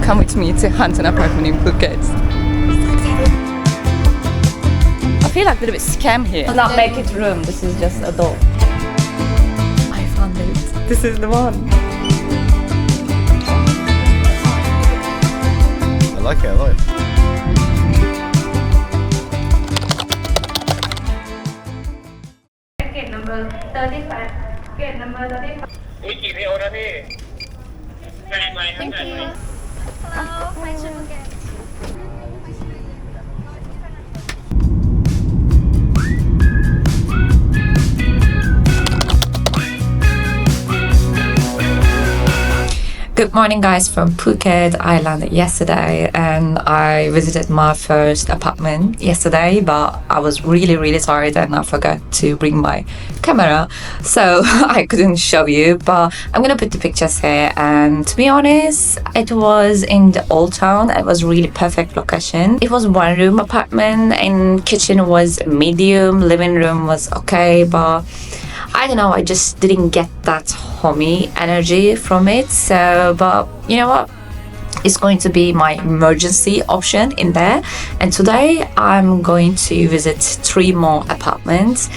come with me to hunt an apartment in Phuket. I feel like a little bit scam here. It's not make it room, this is just a door. I found it. This is the one. I like it, I like it. Gate number 35. Gate number 35. Thank you. Hello, my sugar. Good morning guys from Phuket. I landed yesterday and I visited my first apartment yesterday, but I was really tired and I forgot to bring my camera, so I couldn't show you, but I'm gonna put the pictures here. And to be honest, it was in the old town. It was really perfect location. It was one room apartment and kitchen was medium, living room was okay, but I don't know, I just didn't get that homey energy from it. So, but you know what? It's going to be my emergency option in there. And today I'm going to visit 3 more apartments.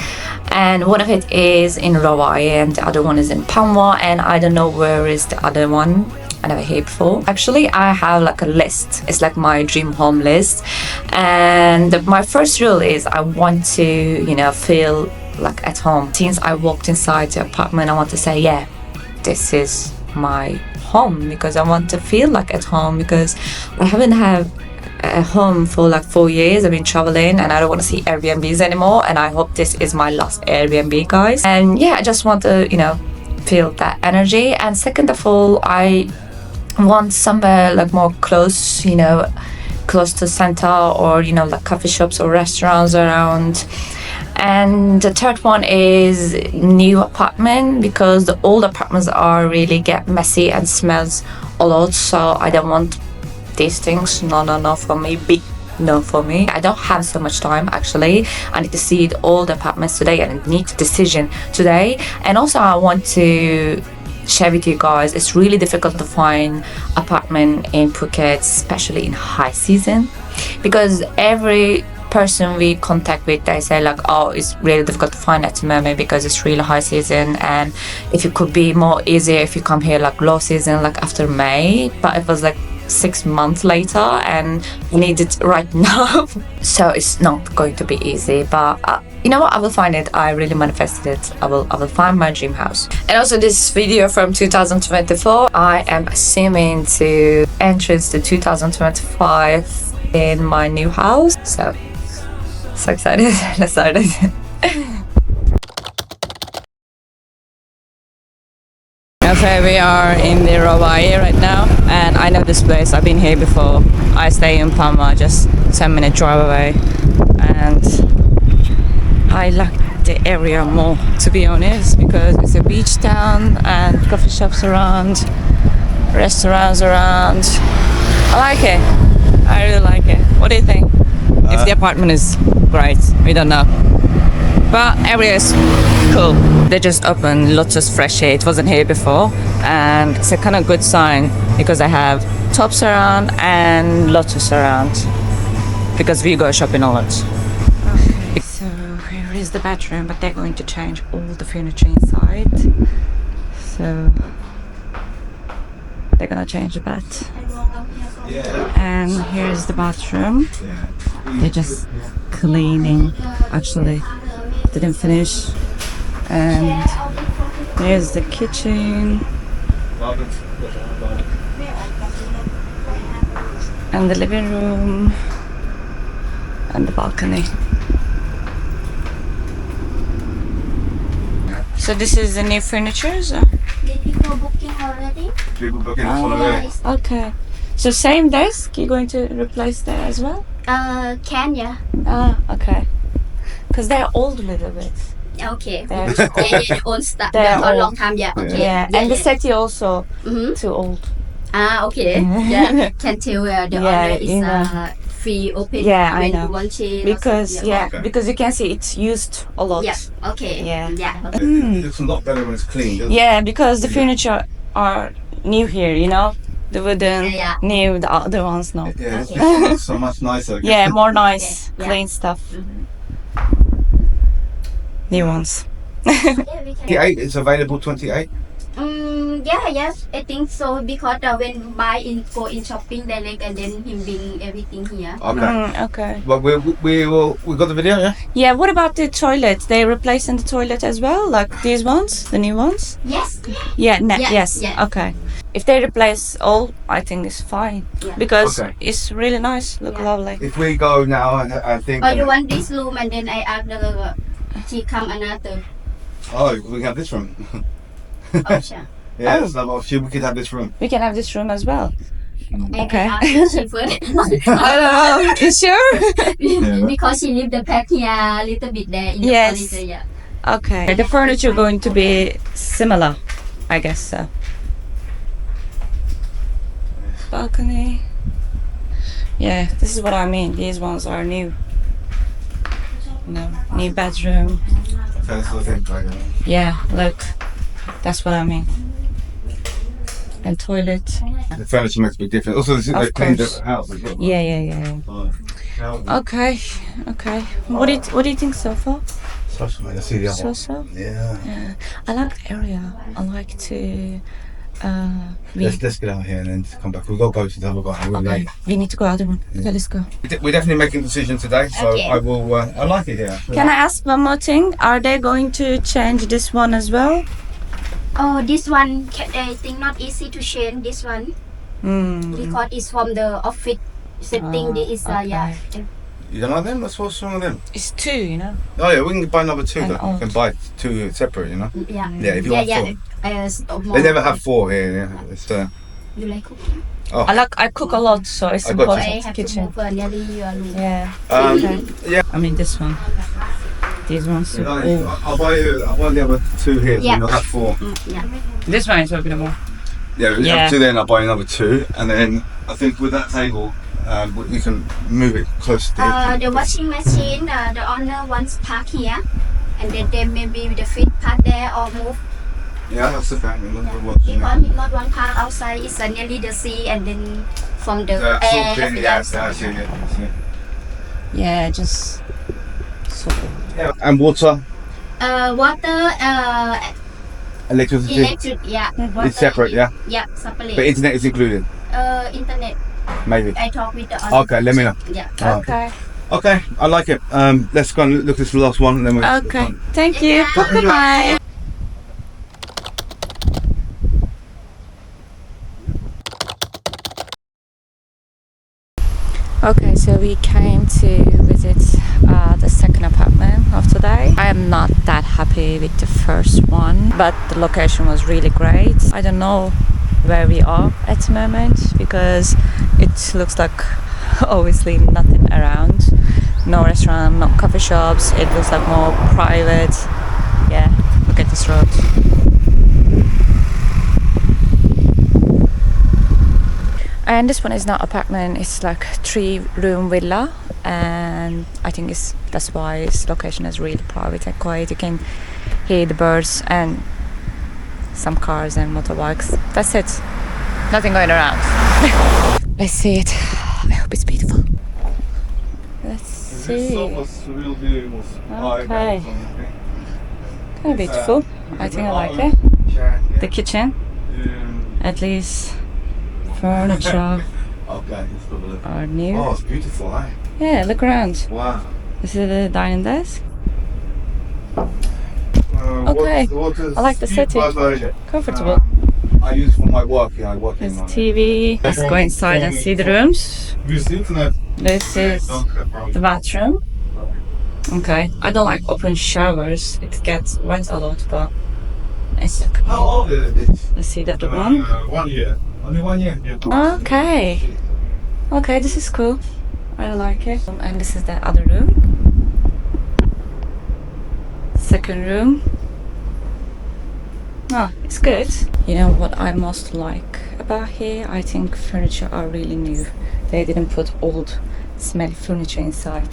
And one of it is in Rawai and the other one is in Pamwa. And I don't know where is the other one. I never heard before. Actually, I have like a list. It's like my dream home list. And my first rule is I want to, you know, feel like at home. Since I walked inside the apartment, I want to say, yeah, this is my home, because I want to feel like at home, because I haven't had a home for like 4 years. I've been traveling and I don't want to see Airbnbs anymore, and I hope this is my last Airbnb, guys. And yeah, I just want to, you know, feel that energy. And second of all, I want somewhere like more close, you know, close to center, or you know, like coffee shops or restaurants around. And the third one is new apartment, because the old apartments are really get messy and smells a lot, so I don't want these things. No for me. Big no for me. I don't have so much time actually. I need to see all the apartments today and I need a decision today. And also I want to share with you guys, it's really difficult to find apartment in Phuket, especially in high season, because every person we contact with, they say like, oh, it's really difficult to find at the moment because it's really high season, and if it could be more easier if you come here like low season, like after May. But it was like 6 months later and we need it right now. So it's not going to be easy, but you know what, I will find it. I really manifested it. I will find my dream house. And also this video from 2024, I am assuming to entrance to 2025 in my new house. So excited. Let's start it. Okay, we are in the Rawai right now, and I know this place. I've been here before. I stay in Palma, just 10-minute drive away, and I like the area more, to be honest, because it's a beach town and coffee shops around, restaurants around. I like it. I really like it. What do you think? If the apartment is great, we don't know. But area is cool. They just opened Lotus Fresh here. It wasn't here before, and it's a kind of good sign because they have Tops around and Lotus around, because we go shopping a lot. Okay. So here is the bedroom, but they're going to change all the furniture inside. So they're gonna change the bed. And here's the bathroom. They're just cleaning, actually didn't finish. And here's the kitchen and the living room and the balcony. So this is the new furniture. So? Did people booking already? People booking already. Okay. So same desk, you're going to replace that as well? Can, yeah. Okay. Because they're old a little bit. Okay. They're They own stuff. They're For a long old. time, yeah. Okay. Yeah, and the settee also too old. Okay. Yeah. Can tell the Yeah, owner is you know. free open. Yeah, I when know. you want change. Because Okay. because you can see it's used a lot. Yeah. Okay. Yeah. Yeah. It looks a lot better when it's clean, doesn't it? Yeah, because the furniture are new here, you know. The wooden, Yeah. new, the other ones, no. Yeah, this one's so much nicer. Yeah, more nice, Yeah. clean stuff. New ones. Yeah, we can. 28 is available, 28. Yes, I think so because when go in shopping direct and then him bring everything here. Okay. Okay. Well, we got the video, yeah? Yeah, what about the toilet? They replacing the toilet as well, like these ones, the new ones? Yes. Yeah, Yeah, yes. yeah. Okay. If they replace all, I think it's fine Yeah. because Okay. it's really nice, look Yeah. lovely. If we go now, I think... Or you want this room and then I ask the she come another Oh, we can have this room. option. Yeah, so we could have this room. We can have this room as well. Okay. I ask she first. I don't know. You sure? Because she leave the pack here a little bit there in Yes. the furniture, yeah. Okay. The furniture going to be similar, I guess so. Balcony. Yeah, this is what I mean. These ones are new. No, new bedroom. That's the thing, right? Yeah, look. That's what I mean. And toilet. The furniture makes a big difference. Also, they Of cleaned course. the house as well. Yeah. Okay. What do you think so far? Let's see the other one. So. Yeah. I like the area. I like to. Let's get out here and then come back. We've got to go to the other guy. We're late. We need to go out of one. Okay, let's go. We're definitely making a decision today, so Okay. I will. I like it here. Can I ask one more thing? Are they going to change this one as well? Oh, this one I think not easy to change this one because it's from the office setting. This is yeah. You don't like them? What's wrong with them? It's two, you know. Oh yeah, we can buy another two. And Though. We odd. can buy two separate. You know. Yeah. Yeah, if you want four. More. They never have four here. Yeah. It's You like cooking? I cook a lot, so it's I got important. I have to Kitchen. move nearly your room. Yeah. yeah. I mean this one. These ones. I'll buy the other two here. Yeah. So you'll have four. Yeah. This one is open more. Yeah, we have two there, and I'll buy another two, and then I think with that table, you can move it close to The washing machine, the owner wants park here, and then maybe the feet park there or move. Yeah, that's the thing. Because not one park outside is nearly the sea, and then from the air. Yeah, just. So. And water, Water, electricity, electric, yeah. Water, it's separate, yeah? Yeah, separate. But internet is included, Internet. maybe. I talk with the owner. Okay, let me know. Yeah. Okay. Okay, I like it. Let's go and look at this last one, and then we'll... Okay. Thank you. Bye. Okay, so we came to visit the second apartment of today. I am not that happy with the first one, but the location was really great. I don't know where we are at the moment because it looks like obviously nothing around. No restaurant, no coffee shops. It looks like more private. Yeah, look at this road. And this one is not apartment, it's like 3-room villa, and I think that's why its location is really private and quiet. You can hear the birds and some cars and motorbikes. That's it. Nothing going around. Let's see it. I hope it's beautiful. Let's see. Okay. Kind of beautiful. I think I like it. The kitchen, at least. Furniture Okay, let's have a look. are new. Oh, it's beautiful, eh? Yeah, look around. Wow. This is the dining desk. Okay. I like the setting. Comfortable. I use for my work. Yeah, I work There's in. TV. Let's go inside and see the rooms. This is the bathroom. Okay. I don't like open showers. It gets wet a lot, but it's okay. How old is it? Let's see that one. 1 year. Only 1 year. Yeah. Okay. Okay, this is cool. I like it. And this is the other room. Second room. Oh, it's good. You know what I most like about here? I think furniture are really new. They didn't put old, smelly furniture inside.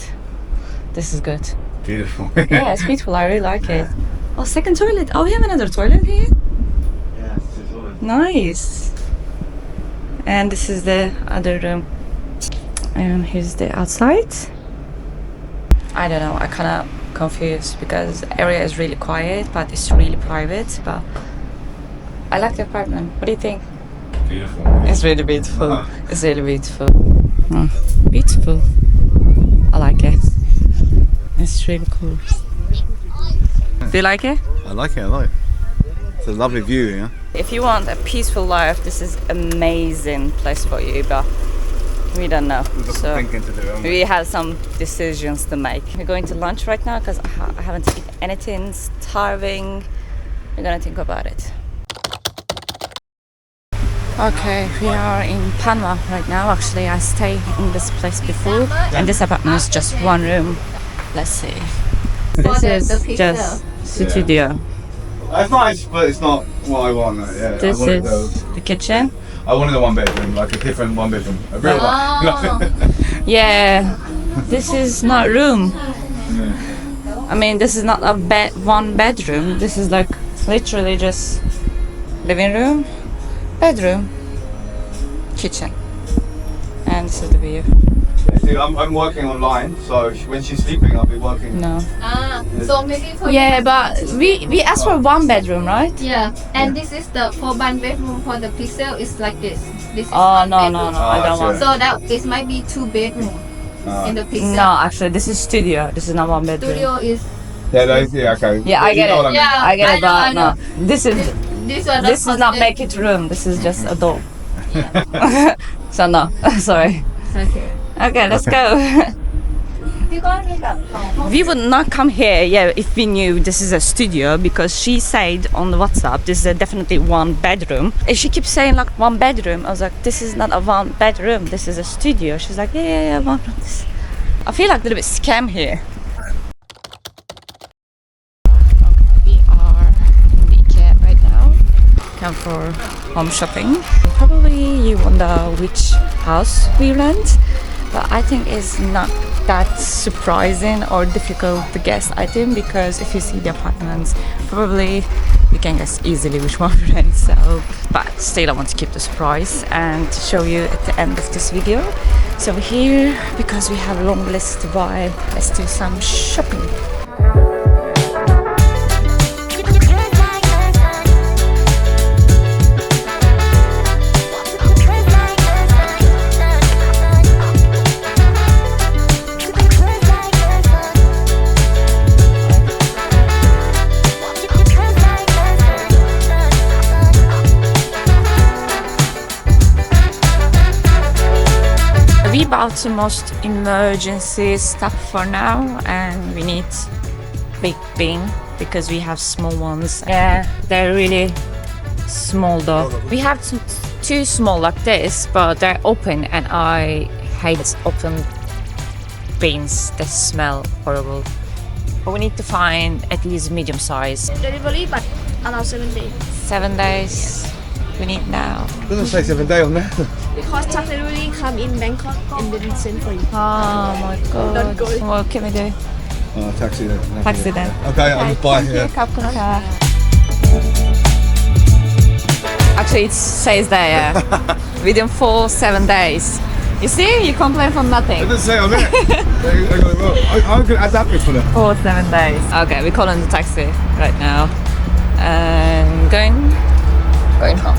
This is good. Beautiful. Yeah, it's beautiful. I really like it. Oh, second toilet. Oh, we have another toilet here. Yeah, it's all. Nice. And this is the other room. And here's the outside. I don't know, I kind of confused because the area is really quiet, but it's really private. But I like the apartment. What do you think? Beautiful. It's really beautiful. It's really beautiful. Beautiful. I like it. It's really cool. Do you like it? I like it, I like it. It's a lovely view, yeah? If you want a peaceful life, this is amazing place for you, but we don't know. We've got So some thinking to do, haven't we? we have some decisions to make. We're going to lunch right now because I haven't eaten anything. It's starving. We're gonna think about it. Okay, we are in Panama right now. Actually, I stayed in this place before, and this apartment is just one room. Let's see. This is just studio. It's nice, but it's not what I want. Yeah, This I wanted is the kitchen. I wanted a one bedroom, like a different one bedroom, a real one. Yeah, this is not room. I mean, this is not a one bedroom. This is like literally just living room, bedroom, kitchen, and this is the view. See, I'm working online, so when she's sleeping, I'll be working. No. So maybe for Yeah, but we asked for one bedroom, right? Yeah, and this is the for one bedroom for the pixel is like this. This is Oh one no bedroom. I don't want. So that it might be two bedroom in the pixel. No, actually, this is studio. This is not one bedroom. Studio is Yeah, okay. Yeah, I get You know it. what I mean. Yeah. I get it, know, but I know. no. This is this one. this is not make it room. This is just a door. So no, sorry. Okay. Okay, let's go. We would not come here, yeah, if we knew this is a studio, because she said on the WhatsApp this is definitely one bedroom. And she keeps saying like one bedroom. I was like, this is not a one bedroom. This is a studio. She's like, yeah, one. I feel like a little bit scam here. We are in the Ikea right now. Come for home shopping. Probably you wonder which house we rent, but I think it's not that surprising or difficult to guess. I think because if you see the apartments, probably you can guess easily which one we rent. So, but still, I want to keep the surprise and show you at the end of this video. So we're here because we have a long list to buy. Let's do some shopping. We bought the most emergency stuff for now, and we need big bin because we have small ones. Yeah, they're really small though. We have two small like this, but they're open, and I hate open bins. They smell horrible. But we need to find at least medium size. Delivery, but around 7 days. 7 days. We need now. Doesn't say 7 day on there. Because truck delivery come in Bangkok and then send for you. Oh my god. Don't go. What can we do? Oh, taxi then. Taxi then. Okay, I'll just buy here. Actually, it says there, within 4-7 days. You see, you complain for nothing. It doesn't say on there. I got it wrong. I'm going to add that bit for them. 4-7 days. Okay, we're calling the taxi right now. And going home.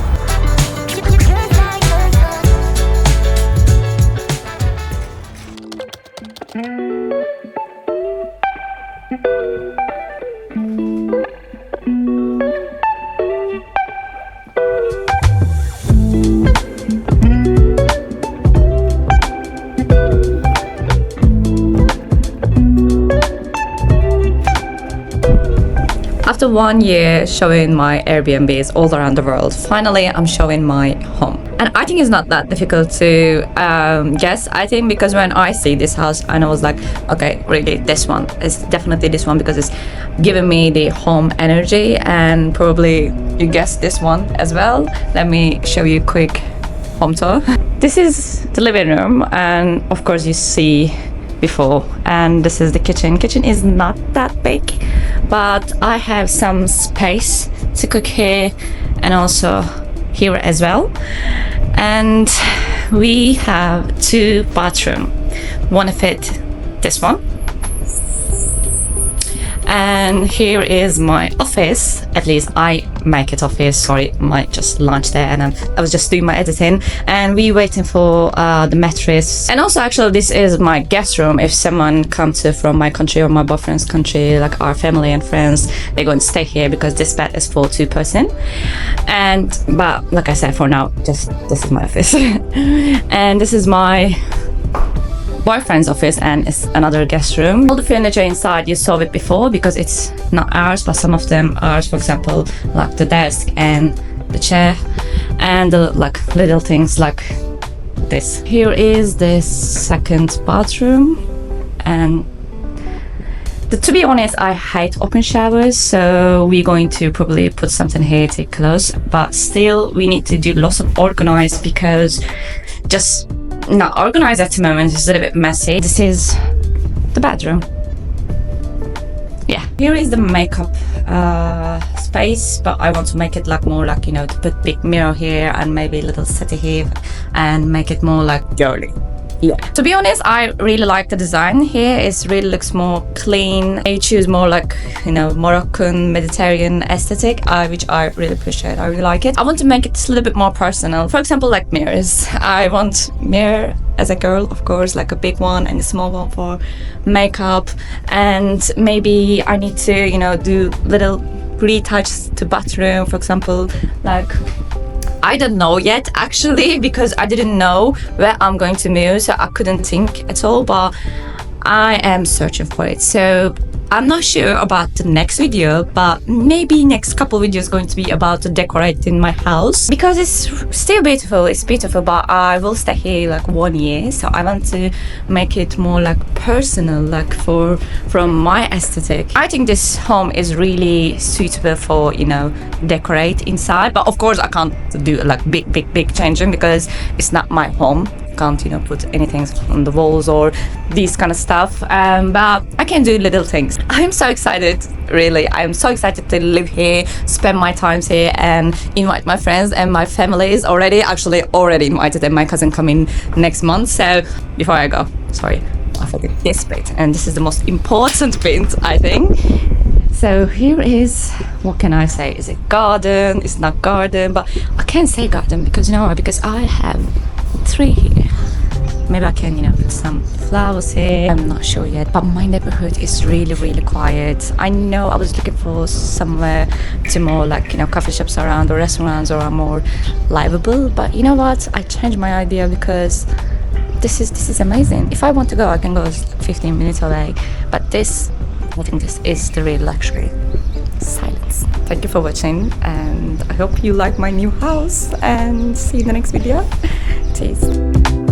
After 1 year showing my Airbnbs all around the world, finally I'm showing my home. And I think it's not that difficult to guess. I think because when I see this house, and I was like, okay, really, this one is definitely this one because it's giving me the home energy, and probably you guessed this one as well. Let me show you a quick home tour. This is the living room, and of course you see before, and this is the kitchen. Kitchen is not that big, but I have some space to cook here and also here as well. And we have 2 bathrooms. One of it, this one. And here is my office. At least I make it office. Sorry, might just lunch there, and I was just doing my editing. And we waiting for the mattress. And also, actually, this is my guest room. If someone comes from my country or my boyfriend's country, like our family and friends, they're going to stay here because this bed is for 2 person. But like I said, for now, just this is my office, and this is my boyfriend's office, and it's another guest room. All the furniture inside, you saw it before because it's not ours, but some of them are. For example, like the desk and the chair, and the like little things like this. Here is the second bathroom, and to be honest, I hate open showers, so we're going to probably put something here to close. But still, we need to do lots of organize because just not organized at the moment. It's a little bit messy. This is the bedroom. Yeah, here is the makeup space, but I want to make it like more like, you know, to put big mirror here and maybe a little settee here and make it more like girly. Yeah, to be honest, I really like the design here. It really looks more clean. I choose more like, you know, Moroccan Mediterranean aesthetic, which I really appreciate. I really like it. I want to make it a little bit more personal. For example, like mirrors. I want mirror as a girl, of course, like a big one and a small one for makeup. And maybe I need to, you know, do little retouches to bathroom, for example, like I don't know yet actually, because I didn't know where I'm going to move, so I couldn't think at all, but I am searching for it. So I'm not sure about the next video, but maybe next couple videos going to be about decorating my house because it's still beautiful. It's beautiful, but I will stay here like 1 year, so I want to make it more like personal, like from my aesthetic. I think this home is really suitable for, you know, decorate inside, but of course I can't do like big changing because it's not my home. Can't, you know, put anything on the walls or these kind of stuff, but I can do little things. I'm so excited, really. I'm so excited to live here, spend my time here, and invite my friends and my family is already invited, and my cousin coming next month. So before I go, sorry, I forget this bit, and this is the most important bit, I think. So here is, what can I say? Is it garden? It's not garden, but I can't say garden because, you know, because I have 3 here. Maybe I can, you know, put some flowers here. I'm not sure yet, but my neighborhood is really quiet. I know I was looking for somewhere to more like, you know, coffee shops around or restaurants or more livable, but you know what? I changed my idea because this is amazing. If I want to go, I can go 15 minutes away, but I think this is the real luxury. Silence. Thank you for watching, and I hope you like my new house, and see you in the next video. Cheers.